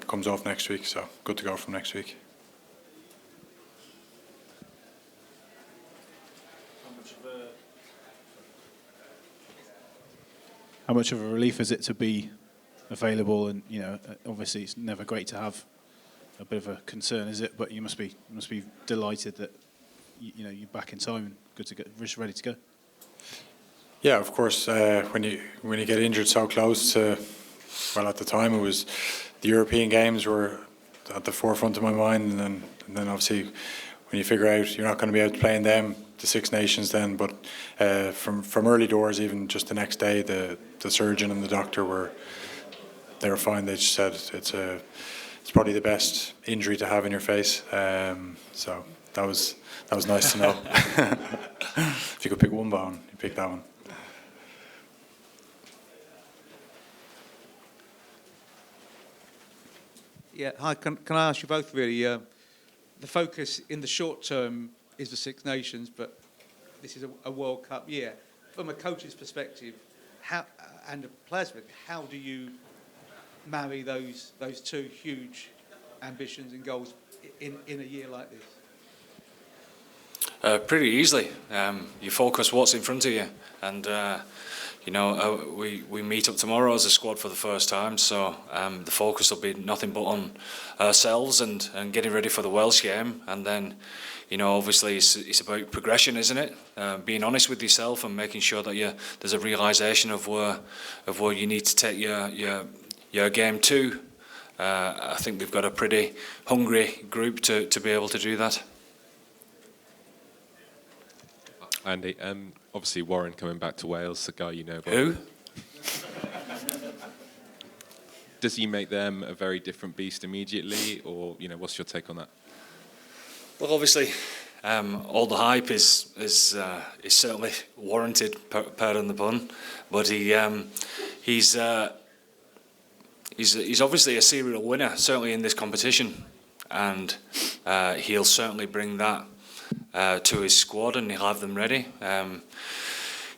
comes off next week, so good to go from next week. How much of a relief is it to be available? And obviously it's never great to have a bit of a concern, is it? But you must be delighted that you're back in time and good to go, ready to go. Yeah, of course. When you get injured so close to, well, at the time it was the European Games were at the forefront of my mind, and then obviously when you figure out you're not going to be able to play in them, the Six Nations then. But from early doors, even just the next day, the surgeon and the doctor were fine. They just said it's probably the best injury to have in your face. So that was nice to know. If you could pick one bone, you pick that one. Yeah, hi, can I ask you both really, the focus in the short term is the Six Nations, but this is a World Cup year. From a coach's perspective, and a player's perspective, how do you marry those two huge ambitions and goals in a year like this? Pretty easily. You focus what's in front of you, and we meet up tomorrow as a squad for the first time, so the focus will be nothing but on ourselves and getting ready for the Welsh game. And then obviously it's about progression, isn't it? Being honest with yourself and making sure that there's a realisation of where you need to take your game to. I think we've got a pretty hungry group to be able to do that. Andy, obviously Warren coming back to Wales, the guy you know about. Who? Does he make them a very different beast immediately, or what's your take on that? Well, obviously, all the hype is certainly warranted, pardon the pun, but he's obviously a serial winner, certainly in this competition, and he'll certainly bring that to his squad, and he'll have them ready.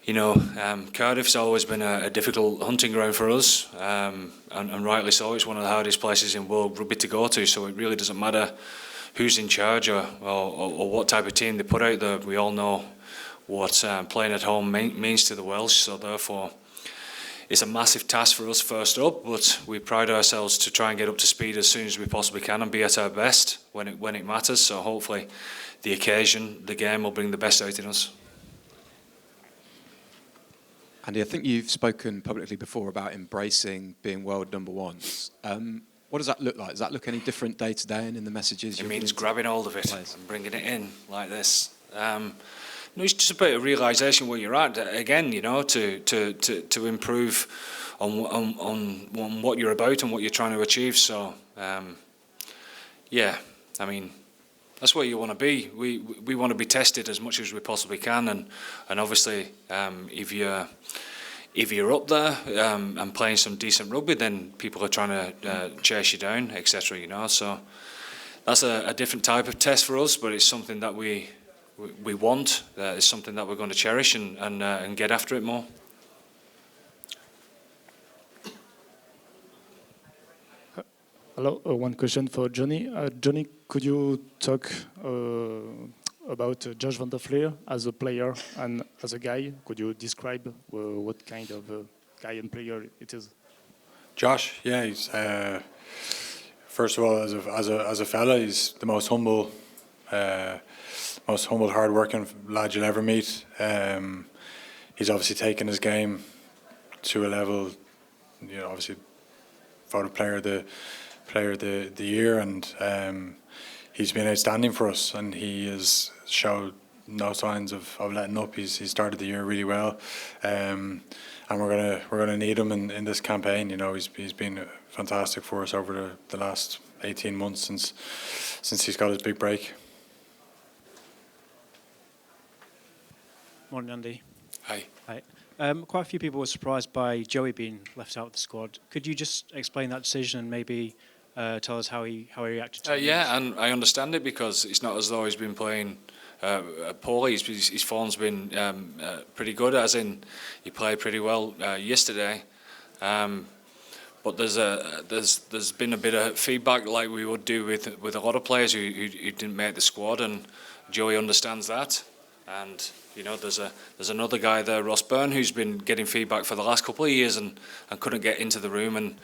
Cardiff's always been a difficult hunting ground for us, and rightly so. It's one of the hardest places in world rugby to go to, so it really doesn't matter who's in charge or what type of team they put out there. We all know what playing at home means to the Welsh, so therefore it's a massive task for us first up, but we pride ourselves to try and get up to speed as soon as we possibly can and be at our best when it matters. So hopefully the occasion, the game will bring the best out in us. Andy, I think you've spoken publicly before about embracing being world number ones. What does that look like? Does that look any different day to day and in the messages? It means grabbing hold of it and bringing it in like this. It's just about a realisation where you're at. Again, to improve on what you're about and what you're trying to achieve. So, that's where you want to be. We want to be tested as much as we possibly can, and obviously, if you're up there and playing some decent rugby, then people are trying to chase you down, etc. So that's a different type of test for us, but it's something that we want. It's something that we're going to cherish and get after it more. Hello, one question for Johnny. Johnny, could you talk about Josh van der Fleer as a player and as a guy? Could you describe what kind of guy and player it is? Josh, yeah, he's first of all as a fella, he's the most humble, hard-working lad you'll ever meet. He's obviously taken his game to a level, obviously voted player of the year, and he's been outstanding for us, and he has showed no signs of letting up. He started the year really well, and we're gonna need him in this campaign. He's been fantastic for us over the last 18 months since he's got his big break. Morning, Andy. Hi. Hi. Quite a few people were surprised by Joey being left out of the squad. Could you just explain that decision and maybe tell us how he reacted to it? Yeah, and I understand it because it's not as though he's been playing poorly. His form's been pretty good, as in he played pretty well yesterday. But there's been a bit of feedback like we would do with a lot of players who didn't make the squad, and Joey understands that. And you know, there's another guy there, Ross Byrne, who's been getting feedback for the last couple of years and couldn't get into the room, and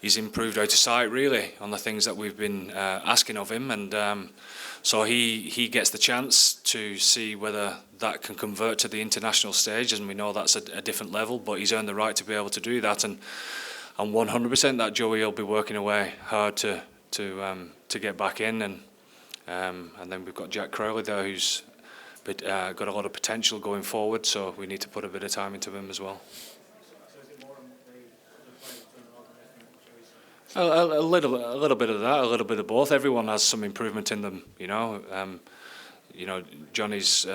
he's improved out of sight really on the things that we've been asking of him, and so he gets the chance to see whether that can convert to the international stage, and we know that's a different level, but he's earned the right to be able to do that, and 100% that Joey will be working away hard to get back in, and then we've got Jack Crowley there who's got a lot of potential going forward, so we need to put a bit of time into him as well. A little bit of that, a little bit of both. Everyone has some improvement in them, you know. Johnny's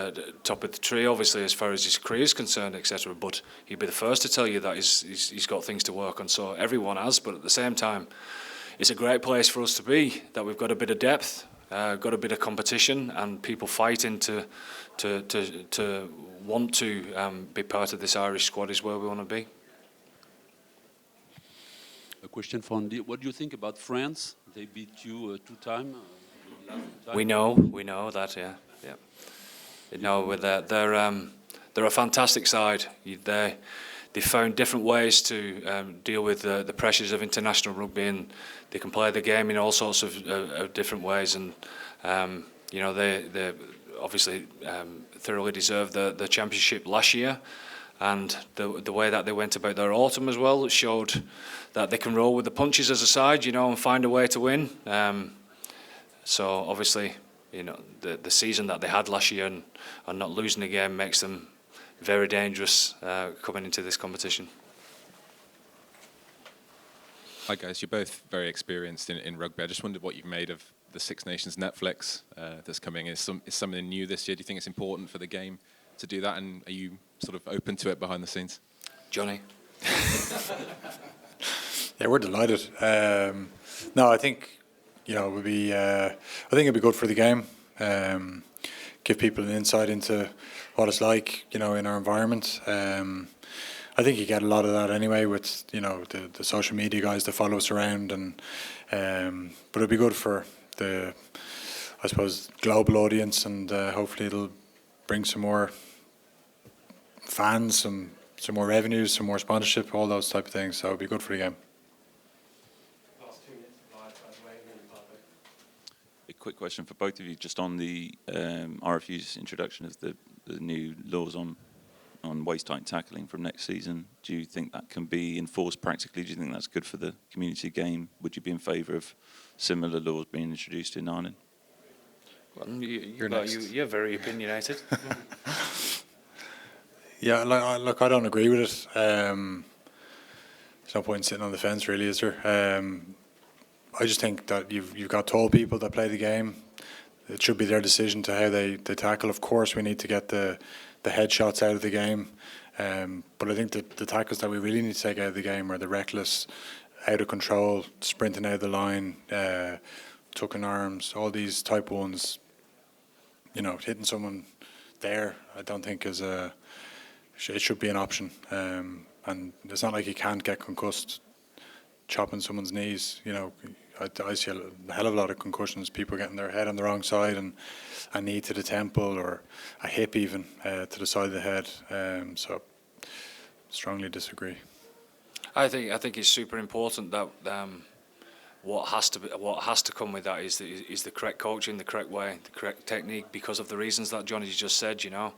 top of the tree, obviously, as far as his career is concerned, etc. But he'd be the first to tell you that he's got things to work on. So everyone has, but at the same time, it's a great place for us to be. That we've got a bit of depth, got a bit of competition, and people fighting to want to be part of this Irish squad is where we want to be. A question for Andy. What do you think about France? They beat you 2 times. We know that, yeah. You know, they're a fantastic side. They found different ways to deal with the pressures of international rugby, and they can play the game in all sorts of different ways. And you know, they obviously thoroughly deserved the championship last year. And the way that they went about their autumn as well showed that they can roll with the punches as a side, you know, and find a way to win. So obviously, you know, the season that they had last year and not losing a game makes them very dangerous coming into this competition. Hi guys, you're both very experienced in rugby. I just wondered what you've made of the Six Nations Netflix that's coming. Is something new this year? Do you think it's important for the game to do that, and are you sort of open to it behind the scenes? Johnny? Yeah, we're delighted. No, I think, you know, it would be. I think it'd be good for the game. Give people an insight into what it's like, you know, in our environment. I think you get a lot of that anyway with, you know, the social media guys that follow us around, and but it'd be good for the, I suppose, global audience, and hopefully it'll bring some more fans, some more revenues, some more sponsorship, all those type of things. So it'd be good for the game. A quick question for both of you, just on the RFU's introduction of the new laws on waist-height tackling from next season. Do you think that can be enforced practically? Do you think that's good for the community game? Would you be in favour of similar laws being introduced in Ireland? Well, you're very opinionated. Yeah, look, I don't agree with it. There's no point in sitting on the fence, really, is there? I just think that you've got tall people that play the game. It should be their decision to how they tackle. Of course, we need to get the headshots out of the game. But I think that the tackles that we really need to take out of the game are the reckless, out of control, sprinting out of the line, tucking arms, all these type ones. You know, hitting someone there, I don't think it should be an option. And it's not like you can't get concussed chopping someone's knees. You know, I see a hell of a lot of concussions, people getting their head on the wrong side and a knee to the temple or a hip even to the side of the head. So strongly disagree. I think it's super important that what has to come with that is the correct coaching, the correct way, the correct technique, because of the reasons that Johnny's just said. You know,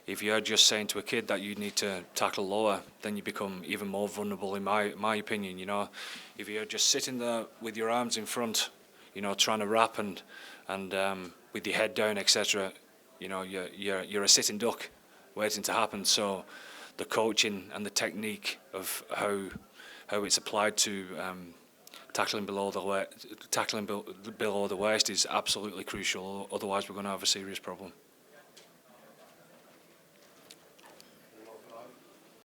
if you're just saying to a kid that you need to tackle lower, then you become even more vulnerable, in my opinion. You know, if you're just sitting there with your arms in front, you know, trying to wrap and with your head down, etc., you know, you're a sitting duck waiting to happen. So the coaching and the technique of how it's applied to tackling below the waist is absolutely crucial. Otherwise, we're going to have a serious problem.